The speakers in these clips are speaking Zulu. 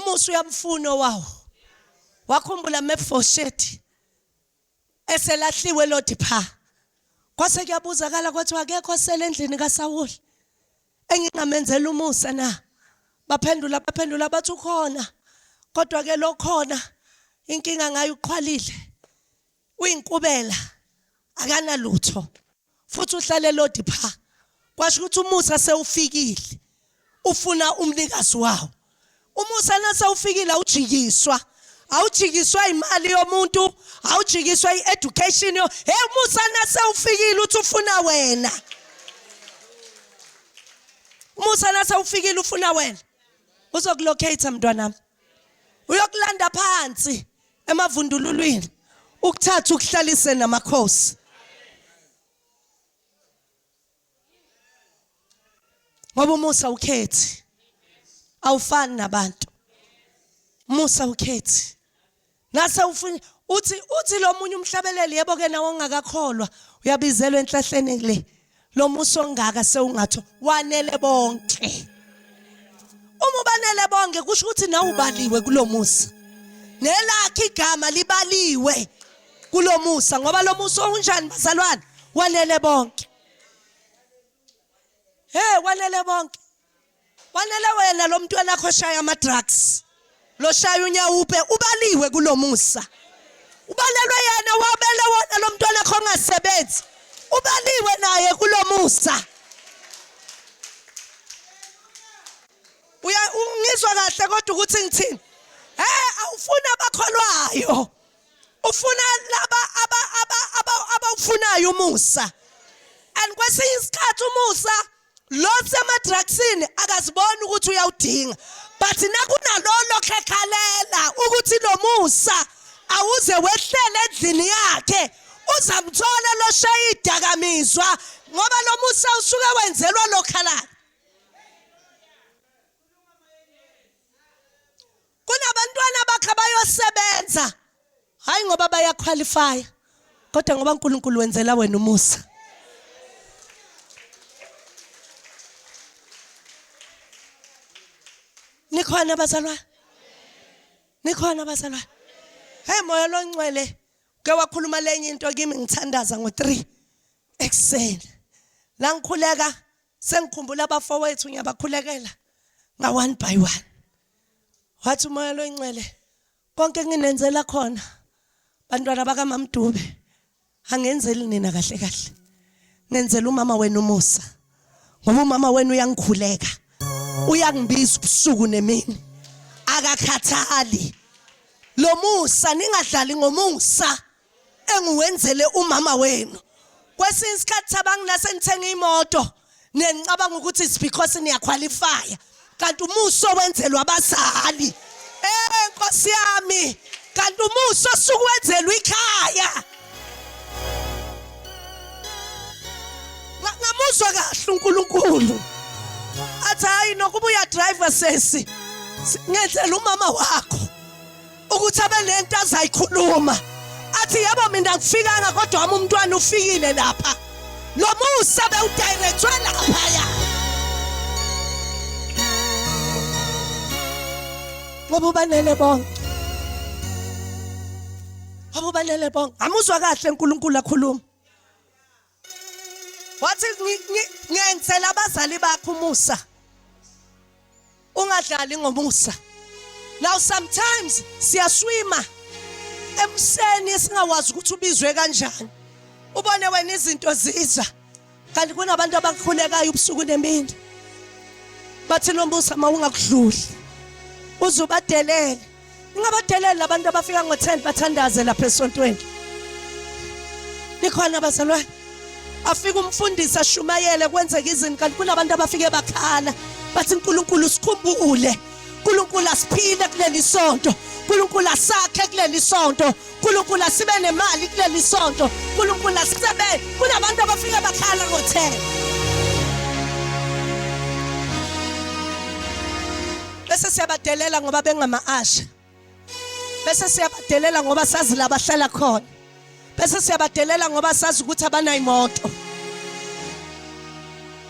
Umusa uyamfuna wawo. Wakhumbula Mephibosheth eselahliwe Lodipa. Kwase kuyabuzakala kwathi akekho sele endlini kaSawuli engingamenzela umusa na. Baphendula bathi ukhona. Kodwa ke lokhona inkinga ngayo uqhwalile. Uyinkubela akana lutho. Futhi uhlale Lodipa. Kwasho ukuthi umusa sewufikile. Ufuna umnikazi wawo. Umusa nasewufikile awujikiswa. Awujikiswa imali yomuntu, awujikiswa i-education yo. Umusa nasewufikile uthi ufuna wena. Umusa nasewufikile ufuna wena. Uzokulocate mntwanami. Uyokulanda phansi emavundululweni. Ukuthatha ukuhlalise namakhosi. Ngoba umusa ukhethi. Awufani nabantu. Musa ukhethi. Nase ufuna uthi lo munye umhlabeleli yebo ke nawo ongakakholwa uyabizelwa enhlahleni le. Lo musa ongaka sewungatho wanele bonke. Uma ubanele bonke kusho ukuthi nawe ubaliwe kulo musa. Nelakhe igama libaliwe kulo musa ngoba lo musa unjani bazalwane? Wanele bonke. Wanele bonke. Wanele wena lo mntwana akho shaya ama drugs. Lo shaya unyawupe ubaliwe kulo musa. Ubalelwe yena wabele wona lo mntwana akho ngasebenzi. Ubaliwe naye kulo musa. Ungizwa kahle kodwa ukuthi ngithini? Awufuna abakholwayo. Ufuna laba abawufunayo umusa. And kwesinye isikhathi umusa lo semadrugsini akazibona ukuthi uyawudinga. But nakunalolo khekhalela ukuthi lo musa awuze wehlele endlini yakhe. Uzamthola lo shaya idakamizwa ngoba lo musa usuke wenzelwa lo khalala. Kunabantwana bakhe bayosebenza hayi ngoba bayaqualify kodwa ngoba uNkulunkulu wenzela wena umusa. Nikhona bazalwane? Nikhona bazalwane? Moya loNgcwele ke wakhuluma lenye into kimi ngithandaza ngo3 ekseni. La ngikhuleka sengikhumbula abafowethu ngiyabakhulekela nga 1 by 1. Wathi umoya loNgcwele konke nginenzela khona bantwana baka Mamdube angenzeli nina kahle kahle. Ngenzela umama wenu umusa. Ngoba umama wenu uyangikhuleka. Uyangibiza ubusuku nemini. Akakhathali. Lo musa ningadlali ngomusa engiwenzele umama wenu. Kwesinye isikhathi abangilase nithenga imoto nenicabanga ukuthi it's because niyaqualify. Kanti umusa wenzelwa abazali. Nkosi yami. Kanti umusa sukuwenzelwa ikhaya. Ngamuzwa kahle uNkulunkulu. Athi hayi nokuba uya driver sesi. Ngenzela umama wakho ukuthi abe nento azayikhuluma. Athi yebo mina ngifikanga kodwa wami umntwana ufikile lapha. Lo musa bewudirectwe lapha ya. Ngoba ubanele bonke. Ngoba ubanele bonke. Amuzwa kahle uNkulunkulu akhuluma. Wathi ngenzela abazali bakho umusa. Ungadlali ngomusa. Now sometimes siyaswima emseni singawazi ukuthi ubizwe kanjani. Ubone wena izinto ziza. Kanti kunabantu abakhulekayo ubusuku nemini. Bathi lo musa mawungakudluli. Uzubadelele. Ningabadelele abantu abafika ngo10 bathandaze lapha esontweni. Nikhona abazalwane. Afika umfundisi ashumayele kwenzeka izinto kanti kunabantu abafike bakhala. Bathi uNkulunkulu sikhumbule. uNkulunkulu asiphile kuleli sonto. uNkulunkulu asakhe kuleli sonto. uNkulunkulu asibe nemali kuleli sonto. uNkulunkulu asisebenze. Kunabantu abafike bakhala ngo10. Bese siyabadelela ngoba bengama-asha. Bese siyabadelela ngoba sazi la bahlala khona. Bese siyabadelela ngoba sazi ukuthi abana imoto.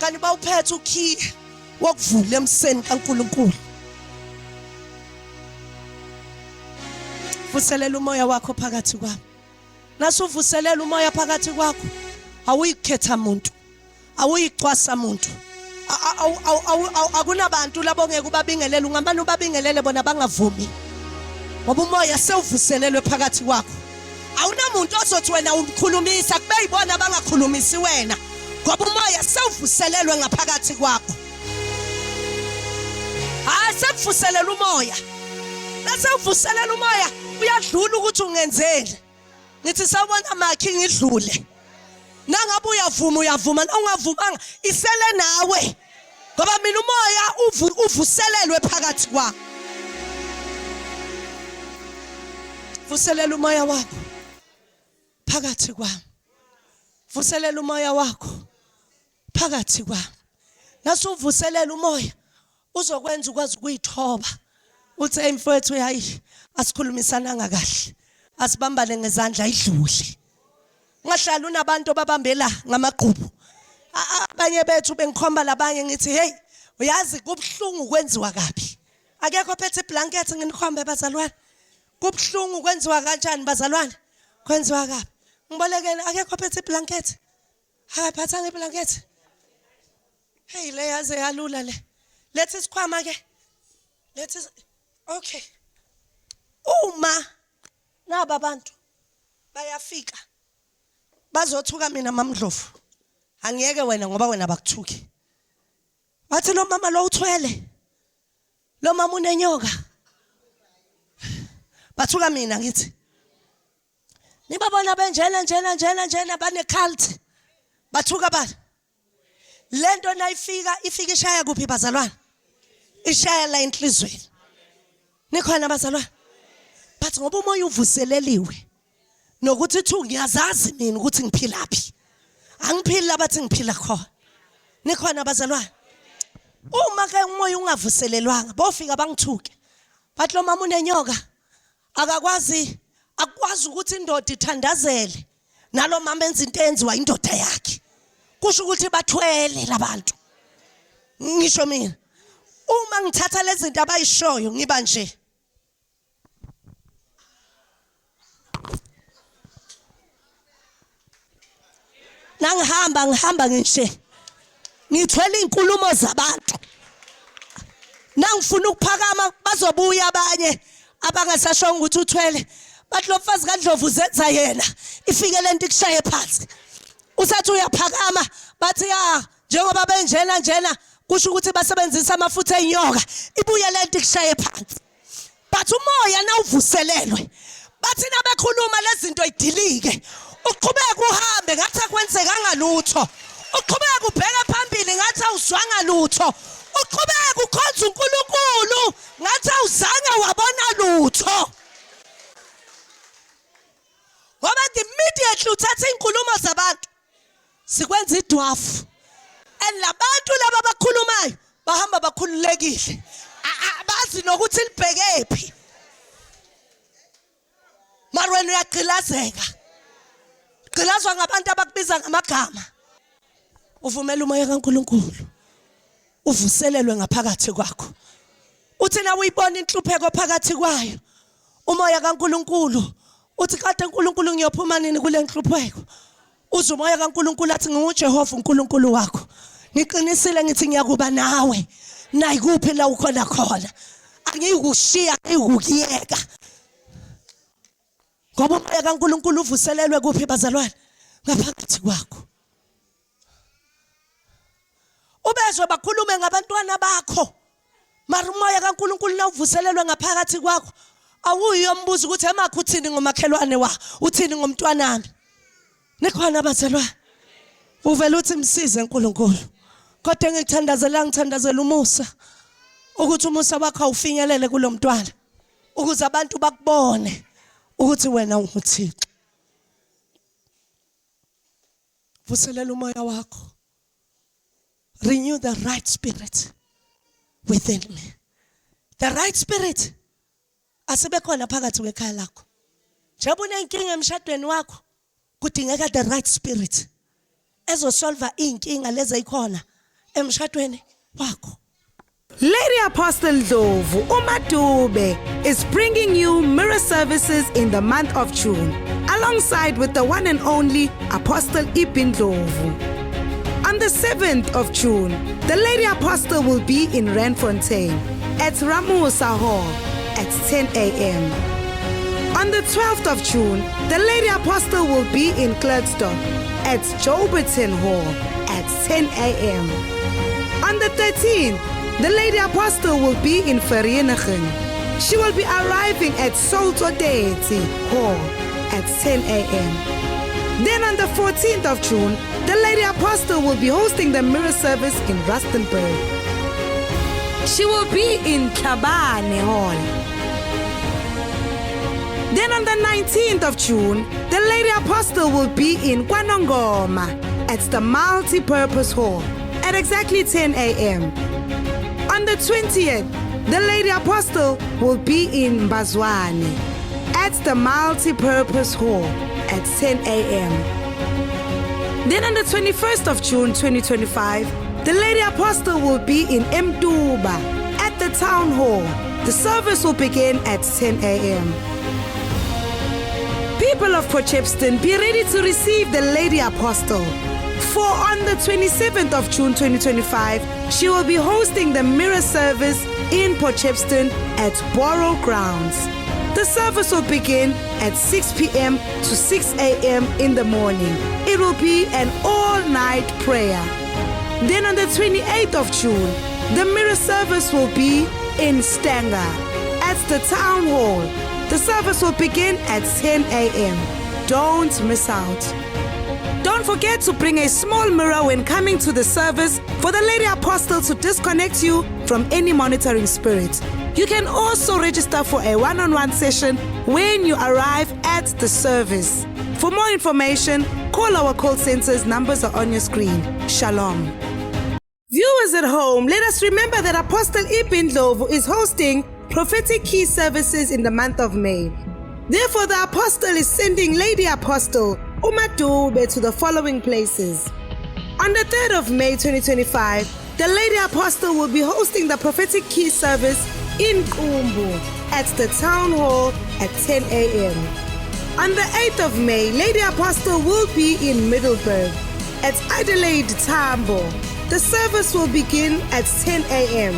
Kanti bawuphethe ukey wokuvula emseni kaNkulunkulu. Vuselela umoya wakho phakathi kwami. Nasuvuselela umoya phakathi kwakho, awuyikhetha umuntu, awuyicwasa umuntu. Akunabantu labo ngeke ubabingelele, ungambani ubabingelele bona bangavumi. Ngoba umoya sewuvuselelwe phakathi kwakho. Awunamuntu ozothi wena umkhulumisa kube yibona bangakhulumisi wena. Ngoba umoya sewuvuselelwe ngaphakathi kwakho. Sekuvuselela umoya. Nasewuvuselela umoya uyadlula ukuthi ungenzeni. Ngithi sawubona makhi ngidlule. Nangabe uyavuma ungavumanga isele nawe. Ngoba mina umoya uvuselelwe phakathi kwakho. Vuselela umoya wakho phakathi kwami. Vuselela umoya wakho phakathi kwami. Nasuvuselela umoya uzokwenza ukwazi ukuyithoba. Uthi emfowethu hayi asikhulumisananga kahle. Asibambane ngezandla idlule. Ngahlala unabantu babambela ngamaqhubu. Abanye bethu bengikhomba labanye ngithi hey uyazi kubhlungu kwenziwa kabi. Akekho phethe iblanket nginikhombe bazalwane. Kubhlungu kwenziwa kanjani bazalwane? Kwenziwa kabi. Ngibolekele akekho phethe iblanket. Hayi phatha ngeblanket. Hey le yaze yalula le. Lethi isikhwama ke. Lethi okay. Uma naba abantu bayafika bazothuka mina mamdlovu. Angiyeke wena ngoba wena bakuthuki. Bathi lo mama lo uthwele. Lo mama unenyoka. Bathuka mina ngithi. Nibabona benjena bane cult. Bathuka bani? Lento nayifika ifika ishaya kuphi bazalwane? Ishaya la enhlizweni. Nikhona bazalwane? Bathi ngoba umoya uvuseleliwe. Nokuthi thu ngiyazazi mina ukuthi ngiphilaphi. Angiphili labathi ngiphila khona. Nikhona bazalwane? Uma ke umoya ungavuselelwanga bofika bangithuke. Bathi lo mama unenyoka. Akwazi ukuthi indoda ithandazele. Nalo mama enza into enziwa indoda yakhe. Kusho ukuthi bathwele labantu. Ngisho mina. Uma ngithatha lezi zinto abayishoyo ngiba nje. Ngihamba ngishe. Ngithwele inkulumo zabantu. Nangifuna ukuphakama bazobuya abanye abangasashonga ukuthi uthwele. Bathi lo mfazi kaNdlovu zenza yena. Ifike lento ikushaye phansi. Usathi uyaphakama bathi njengoba benjena kusho ukuthi basebenzisa amafutha enyoka. Ibuye lento ikushaye phansi. Bathi umoya nawuvuselelwe. Bathi nabekhuluma lezi zinto idilike. Uqhubeka uhambe ngathi akwenzekanga lutho. Uqhubeka ubheke phambili ngathi awuzwanga lutho. Uqhubeka ukhonza uNkulunkulu ngathi awuzange wabona lutho. Ngoba immediately uthatha inkulumo zabantu sikwenza idwafu. Labantu laba abakhulumayo bahamba bakhululekile. Bazi nokuthi libhekephi. Mara wena uyagqilazeka. Gqilazwa ngabantu abakubiza ngamagama. Uvumela umoya kaNkulunkulu uvuselelwe ngaphakathi kwakho. Uthi na uyibona inhlupheko phakathi kwayo. Umoya kaNkulunkulu uthi kade uNkulunkulu ngiyophuma nini kule nhlupheko. Uze umoya kaNkulunkulu athi nginguJehova uNkulunkulu wakho. Ngiqinisile ngithi ngiyakuba nawe. Nayikuphi la ukhona khona. Angiyikushiya ngikuyeka. Ngoba umoya kaNkulunkulu uvuselelwe kuphi bazalwane? Ngaphakathi kwakho. Ubezwe bakhulume ngabantwana bakho. Mara umoya kaNkulunkulu nawuvuselelwe ngaphakathi kwakho. Awuyombuza ukuthi emakho uthini ngomakhelwane wa? Uthini ngomntwanami? Nikhona bazalwane. Uvela uthi msize uNkulunkulu. Kodwa ngithandazela umusa. Ukuthi umusa wakho awufinyelele kulomntwana. Ukuze abantu bakubone ukuthi wena unguThixo. Vuselela umoya wakho. Renew the right spirit within me. The right spirit asibekhona phakathi kwekhaya lakho. Njengoba unenkinga emshadweni wakho kudingeka the right spirit ezosolva inkinga lezi ezikhona emshadweni wakho. Lady Apostle Ndlovu uMadube is bringing you mirror services in the month of June, alongside with the one and only Apostle Ibin Dlovu. On the 7th of June, the Lady Apostle will be in Randfontein at Ramusa Hall at 10 a.m. On the 12th of June, the Lady Apostle will be in Klerksdorp at Joburton Hall at 10 a.m. On the 13th, the Lady Apostle will be in Vereeniging. She will be arriving at Solto Deity Hall at 10 a.m. Then on the 14th of June, the Lady Apostle will be hosting the mirror service in Rustenburg. She will be in Kabane Hall. Then on the 19th of June, the Lady Apostle will be in KwaNongoma at the Multi-Purpose Hall at exactly 10 a.m. On the 20th, the Lady Apostle will be in Mbazwane at the Multi-Purpose Hall at 10 a.m. Then on the 21st of June 2025, the Lady Apostle will be in Mduba at the Town Hall. The service will begin at 10 a.m. People of Potchefstroom, be ready to receive the Lady Apostle. For on the 27th of June 2025, she will be hosting the mirror service in Potchefstroom at Borough Grounds. The service will begin at 6 p.m. to 6 a.m. in the morning. It will be an all-night prayer. Then on the 28th of June, the mirror service will be in Stanger at the Town Hall. The service will begin at 10 a.m. Don't miss out. Don't forget to bring a small mirror when coming to the service for the Lady Apostle to disconnect you from any monitoring spirit. You can also register for a one-on-one session when you arrive at the service. For more information, call our call centers. Numbers are on your screen. Shalom. Viewers at home, let us remember that Apostle Ibin Dlovu is hosting prophetic key services in the month of May. Therefore, the Apostle is sending Lady Apostle Umadube to the following places. On the 3rd of May 2025, the Lady Apostle will be hosting the prophetic key service in Kumbu at the Town Hall at 10 a.m. On the 8th of May, Lady Apostle will be in Middleburg at Adelaide Tambo. The service will begin at 10 a.m.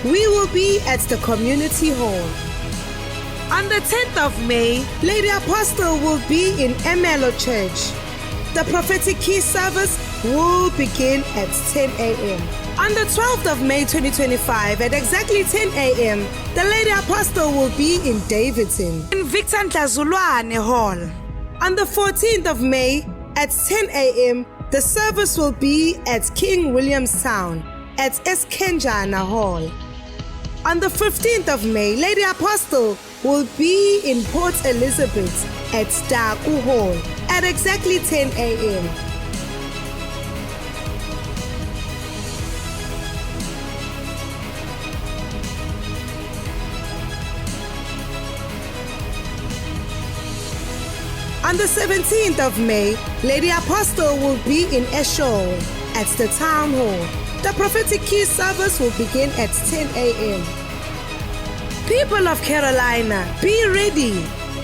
We will be at the community hall. On the 10th of May, Lady Apostle will be in Emelo Church. The prophetic key service will begin at 10 a.m. On the 12th of May 2025, at exactly 10 a.m., the Lady Apostle will be in Davidson, in Victor Ntlazulwane Hall. On the 14th of May, at 10 a.m., the service will be at King Williamstown, at Eskenjana Hall. On the 15th of May, Lady Apostle will be in Port Elizabeth at Daku Hall at exactly 10 a.m. On the 17th of May, Lady Apostle will be in Eshowe at the Town Hall. The prophetic key service will begin at 10 a.m. People of Carolina, be ready,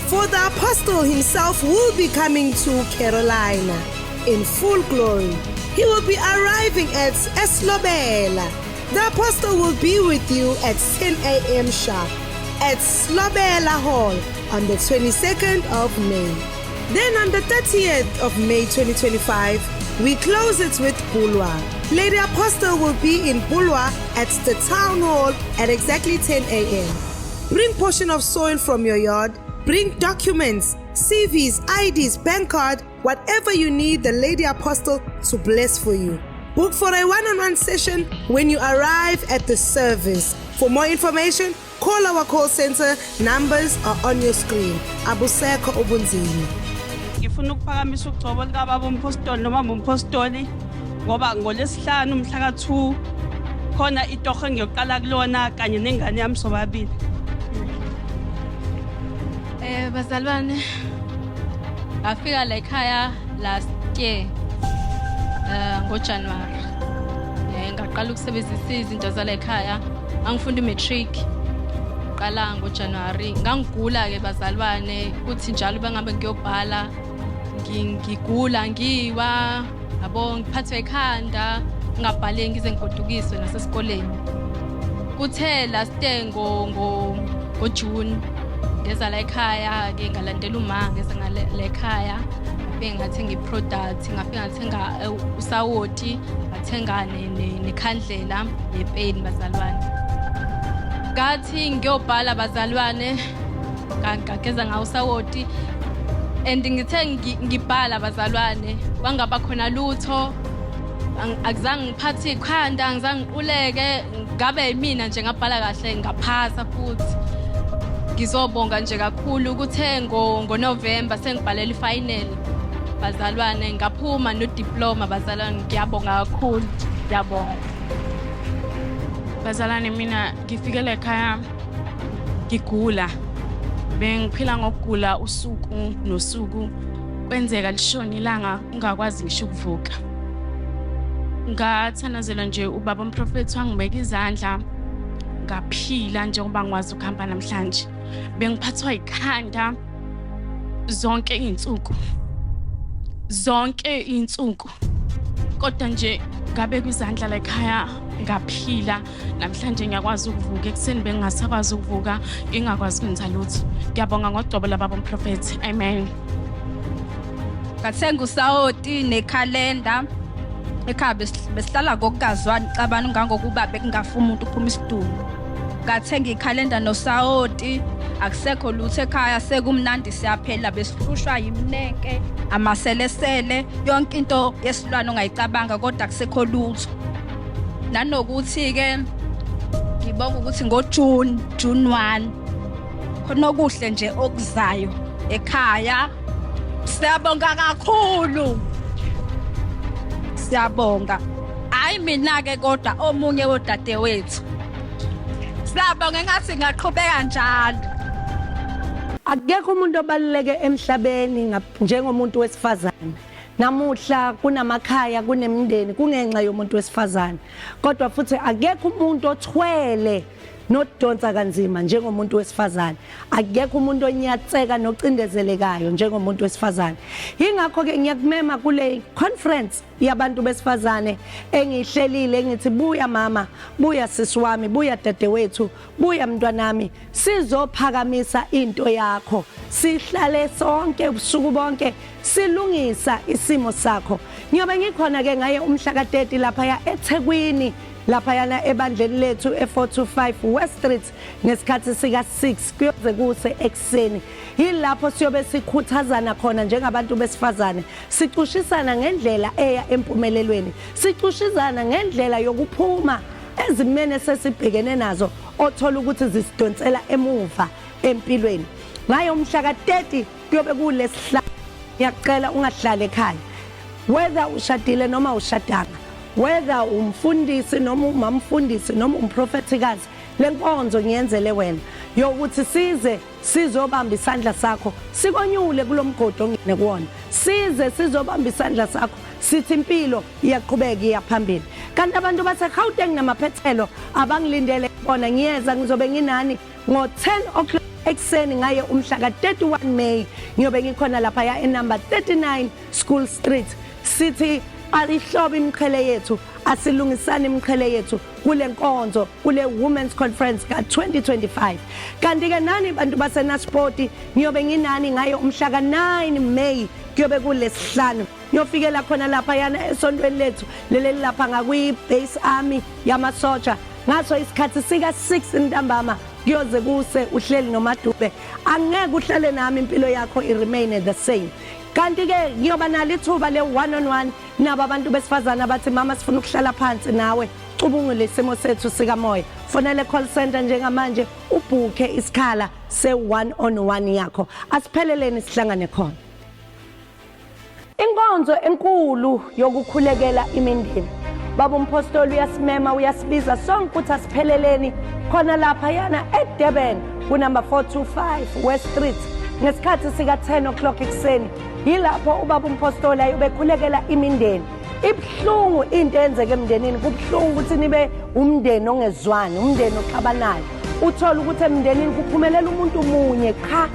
for the Apostle himself will be coming to Carolina in full glory. He will be arriving at Eslobela. The Apostle will be with you at 10 a.m. sharp at Slobela Hall on the 22nd of May. Then on the 30th of May 2025, we close it with Bulwa. Lady Apostle will be in Bulwa at the Town Hall at exactly 10 a.m. Bring portion of soil from your yard, bring documents, CVs, IDs, bank card, whatever you need the Lady Apostle to bless for you. Book for a one-on-one session when you arrive at the service. For more information, call our call center. Numbers are on your screen. Abuseko Obunzini. Ngifuna ukuphakamisa ugcobo lika baba umpostoli noma umpostoli ngoba ngolesihlanu mhla ka2 khona itoho ngiyoqala kulona kanye nengane yami sobabili. Bazalwane afika la ekhaya last year ngoJanuary ngaqala ukusebenzisa izinto zala ekhaya angifunda imatric ngaqala ngoJanuary ngangigula ke bazalwane uthi njalo bengabe ngiyobhala ngigula ngiwa yabo ngiphathwe ekhanda ngabhale ngize ngigodukiswe nasesikoleni kuthe last day ngoJune ngeza la ekhaya ke ngalandela uma ngeza ngala ekhaya bengathenga iproduct ngafika ngathenga usawoti ngathenga nekhandlela yepeni bazalwane ngathi ngiyobhala bazalwane ngageza ngawo usawoti and ngithe ngibhala bazalwane kwangaba khona lutho akuzange ngiphathe ikhanda ngizange ngiquleke ngabe mina nje ngabhala kahle ngaphasa futhi ngizobonga nje kakhulu ukuthe ngoNovember sengibhalela ifinal bazalwane ngaphuma no-diploma bazalwane ngiyabonga kakhulu ngiyabonga bazalwane mina ngifikele ekhaya ngigula bengiphila ngokugula usuku nosuku kwenzeka lishona ilanga ungakwazi ngisho ukuvuka ngathanazela nje ubaba umprofethi wangibeka izandla ngaphila njengoba ngikwazi ukuhamba namhlanje bengiphathwa ikhanda zonke insuku kodwa nje ngabe kwizandla la ekhaya ngaphila namhlanje ngiyakwazi ukuvuka ekseni bengingasakwazi ukuvuka ngingakwazi ukwenza lutho ngiyabonga ngoDobo lababa umprofethi amen ngathenga usawoti nekhalenda ekhaya besihlala ngokukazwani cabana ngangokuba bekungafuna umuntu uphuma isidumbu ngathenga ikhalenda nosawoti akusekho lutho ekhaya sekumnandi siyaphela besihlushwa yimneke amaselesele yonke into yesilwane ongayicabanga kodwa akusekho lutho nanokuthi ke ngibonga ukuthi ngoJune 1 khona okuhle nje okuzayo ekhaya siyabonga kakhulu siyabonga hayi mina ke kodwa omunye wodade wethu siyabonga ngathi ngaqhubeka njalo akekho umuntu obaluleke emhlabeni njengomuntu wesifazane namuhla kunamakhaya kunemindeni kungenxa yomuntu wesifazane kodwa futhi akekho umuntu othwele nodonsa kanzima njengomuntu wesifazane akekho umuntu onyatseka nocindezelekayo njengomuntu wesifazane ingakho ke ngiyakumema kule conference yabantu besifazane engihlelile ngithi buya mama buya sisi wami buya dadewethu buya mntwanami sizophakamisa into yakho sihlale sonke ubusuku bonke silungisa isimo sakho ngiyobe ngikhona ke ngaye umhla ka30 lapha ya eThekwini lapha yana ebandleni lethu e425 West Street ngesikhathi sika 6 kuyoze kuse ekseni yilapho siyobe sikhuthazana khona njengabantu besifazane sicushisana ngendlela eya empumelelweni sicushizana ngendlela yokuphuma ezimene sesibhekene nazo othola ukuthi zisidonsela emuva empilweni ngayo umhla ka30 kuyobe kulesihlanu ngiyacela ungahlale ekhaya whether ushadile noma ushadanga whether umfundisi noma umamfundisi noma umprofetikazi lenkonzo ngiyenzele wena yokuthi sizobamba isandla sakho sikonyule kulomgodi ongene kuwona sizobamba isandla sakho sithi impilo iyaqhubeka iyaphambili kanti abantu baseGauteng namaphethelo abangilindele bona ngiyeza ngizobe nginani ngo10 o'clock ekseni ngaye umhla ka31 May ngiyobe ngikhona lapha ya enumber 39 School Street sithi alihlobo imqhele yethu asilungisana imqhele yethu kule nkonzo kule women's conference ka2025 kanti ke nani bantu baseNaspoti ngiyobe nginani ngayo umhla ka9 May kuyobe kulesihlanu ngiyofikela khona lapha yana esontweni lethu leli lapha ngakwi base army yamasoja ngaso isikhathi sika 6 ntambama kuyoze kuse uhleli noMadube angeke uhlale nami impilo yakho iremain the same kanti ke ngiyoba nalithuba le one on one nabo abantu besifazana abathi mama sifuna ukuhlala phansi nawe cubungule isimo sethu sika moya fonele call center njengamanje ubhuke isikhala se one on one yakho asipheleleni sihlangane khona inkonzo enkulu yokukhulekela imindeni baba umpostoli uyasimema uyasibiza sonke ukuthi asipheleleni khona lapha yana eDurban ku number 425 West Street ngesikhathi sika 10 o'clock ekseni yilapho ubaba umpostoli ayobekhulekela imindeni ibhlungu into enzeke emndenini kubhlungu ukuthi nibe umndeni ongezwani umndeni oxabanayo uthola ukuthi emndenini kuphumelela umuntu munye qha,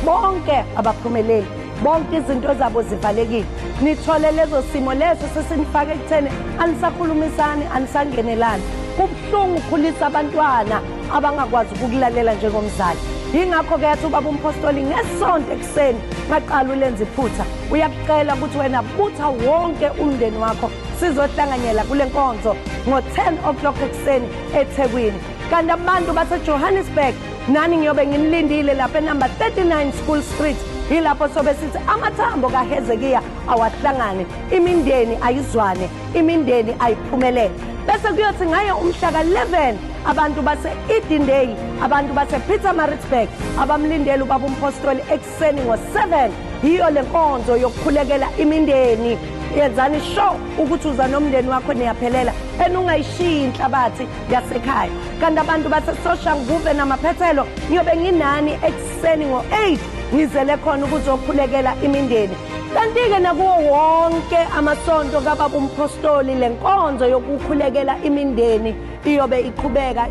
bonke abaphumeleli, bonke izinto zabo zivalekile. Nithole lezo simo leso sesinifake ekutheni anisakhulumisani, anisangenelani. Kubuhlungu ukukhulisa abantwana abangakwazi ukukulalela njengomzali. Yingakho-ke yathi ubaba umpostoli ngesonto ekuseni ngaqala ulenza iphutha. Uyakucela ukuthi wena butha wonke umndeni wakho sizohlanganyela kule nkonzo ngo-10 o'clock ekuseni eThekwini. Kanti abantu baseJohannesburg nani ngiyobe nginilindile lapha enumber 39 School Street. Yilapho sobe sithi amathambo kaHezekiya awahlangane, imindeni ayizwane, imindeni ayiphumelele. Bese kuyothi ngayo umhla ka-11 abantu base-Edendale, abantu base-Pietermaritzburg abamlindele ubaba umpostoli ekuseni ngo-7. Yiyo le nkonzo yokukhulekela imindeni. Yenzani show ukuthi uza nomndeni wakho niyaphelela enungayishiyi inhlabathi yasekhaya. Kanti abantu base-Soshanguve namaphethelo ngiyobe nginani ekuseni ngo-8 ngizele khona ukuzokhulekela imindeni. Kanti-ke nakuwo wonke amasonto kababa umpostoli le nkonzo yokukhulekela imindeni iyobe iqhubeka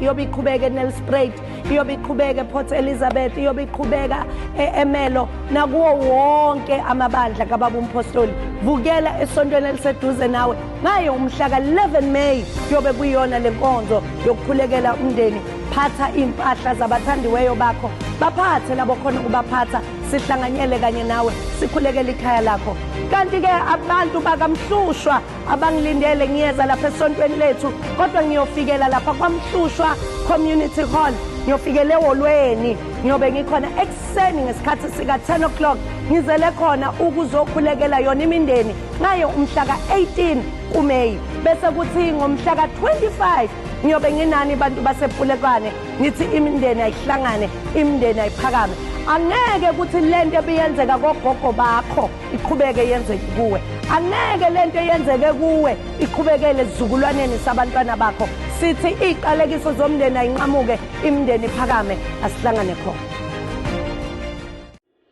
eNelspruit, iyobe iqhubeka ePort Elizabeth, iyobe iqhubeka eMelo, nakuwo wonke amabandla kababa umpostoli. Vukela esontweni eliseduze nawe ngayo umhla ka-11 May kuyobe kuyona le nkonzo yokukhulekela umndeni. Phatha impahla zabathandiweyo bakho, baphathe labo khona ukubaphatha, sihlanganyele kanye nawe sikhulekele ikhaya lakho. Kanti-ke abantu bakamhlushwa abangilindele ngiyeza lapha esontweni lethu, kodwa ngiyofikela lapha kwaMhlushwa Community Hall, ngiyofikele eholweni, ngiyobe ngikhona ekuseni ngesikhathi sika-10 o'clock ngizele khona ukuzokhulekela yona imindeni ngayo umhla ka-18 kuMeyi. Bese kuthi ngomhla ka-25 ngiyobe nginani bantu basePulekwane ngithi imindeni ayihlangane, imindeni ayiphakame. Angeke ukuthi lento ebiyenzeka kogogo bakho iqhubeke yenzeke kuwe. Angeke lento yenzeke kuwe iqhubekele esizukulwaneni sabantwana bakho. Sithi iqalekiso zomndeni ayinqamuke, imindeni iphakame, asihlangane khona.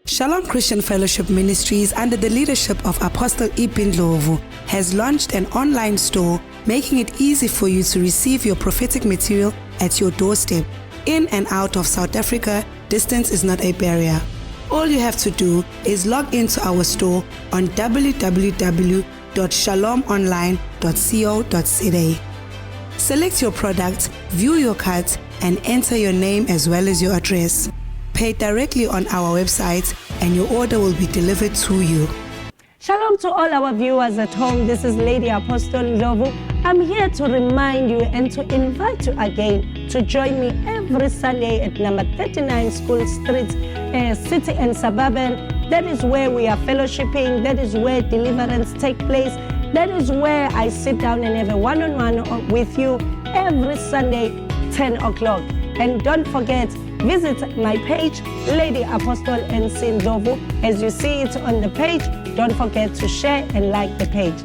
Shalom Christian Fellowship Ministries, under the leadership of Apostle Ipin Ndlovu, has launched an online store, making it easy for you to receive your prophetic material at your doorstep. In and out of South Africa, distance is not a barrier. All you have to do is log into our store on www.shalomonline.co.za. Select your product, view your cards, and enter your name as well as your address. Pay directly on our website and your order will be delivered to you. Shalom to all our viewers at home. This is Lady Apostle Ndlovu. I'm here to remind you and to invite you again to join me every Sunday at number 39 School Street, City and Suburban. That is where we are fellowshipping. That is where deliverance takes place. That is where I sit down and have a one-on-one with you every Sunday, 10 o'clock. And don't forget, visit my page, Lady Apostle Ndlovu. As you see it on the page, don't forget to share and like the page.